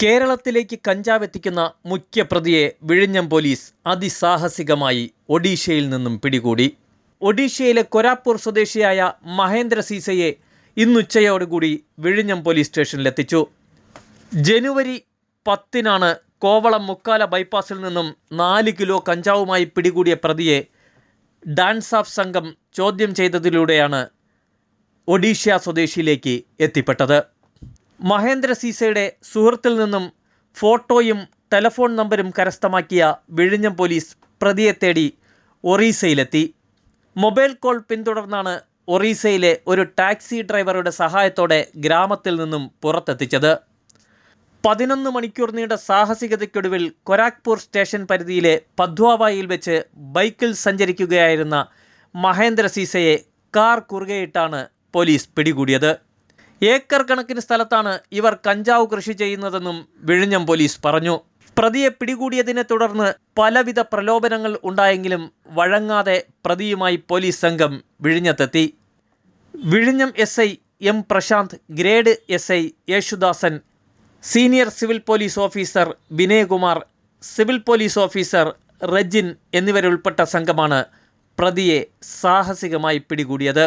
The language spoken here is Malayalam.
കേരളത്തിലേക്ക് കഞ്ചാവ് എത്തിക്കുന്ന മുഖ്യപ്രതിയെ വിഴിഞ്ഞം പോലീസ് അതിസാഹസികമായി ഒഡീഷയിൽ നിന്നും പിടികൂടി. ഒഡീഷയിലെ കൊരാപ്പൂർ സ്വദേശിയായ മഹേന്ദ്ര സീസയെ ഇന്നുച്ചയോടുകൂടി വിഴിഞ്ഞം പോലീസ് സ്റ്റേഷനിലെത്തിച്ചു. ജനുവരി 10 കോവളം മുക്കാല ബൈപ്പാസിൽ നിന്നും 4 കിലോ കഞ്ചാവുമായി പിടികൂടിയ പ്രതിയെ ഡാൻസ് ഓഫ് സംഘം ചോദ്യം ചെയ്തതിലൂടെയാണ് ഒഡീഷ സ്വദേശിയിലേക്ക് എത്തിപ്പെട്ടത്. മഹേന്ദ്ര സീസയുടെ സുഹൃത്തിൽ നിന്നും ഫോട്ടോയും ടെലഫോൺ നമ്പരും കരസ്ഥമാക്കിയ വിഴിഞ്ഞം പോലീസ് പ്രതിയെ തേടി ഒറീസയിലെത്തി. മൊബൈൽ കോൾ പിന്തുടർന്നാണ് ഒറീസയിലെ ഒരു ടാക്സി ഡ്രൈവറുടെ സഹായത്തോടെ ഗ്രാമത്തിൽ നിന്നും പുറത്തെത്തിച്ചത്. 11 മണിക്കൂർ നീണ്ട സാഹസികതയ്ക്കൊടുവിൽ കൊരാക്പൂർ സ്റ്റേഷൻ പരിധിയിലെ പദ്വാവായിൽ വെച്ച് ബൈക്കിൽ സഞ്ചരിക്കുകയായിരുന്ന മഹേന്ദ്ര സീസയെ കാർ കുറുകെയിട്ടാണ് പോലീസ് പിടികൂടിയത്. ഏക്കർ കണക്കിന് സ്ഥലത്താണ് ഇവർ കഞ്ചാവ് കൃഷി ചെയ്യുന്നതെന്നും വിഴിഞ്ഞം പോലീസ് പറഞ്ഞു. പ്രതിയെ പിടികൂടിയതിനെ തുടർന്ന് പലവിധ പ്രലോഭനങ്ങൾ ഉണ്ടായെങ്കിലും വഴങ്ങാതെ പ്രതിയുമായി പോലീസ് സംഘം വിഴിഞ്ഞത്തെത്തി. വിഴിഞ്ഞം SI M Prashanth, grade SI Yesudasan, senior civil police officer Vinayakumar, civil police officer Rejin എന്നിവരുൾപ്പെട്ട സംഘമാണ് പ്രതിയെ സാഹസികമായി പിടികൂടിയത്.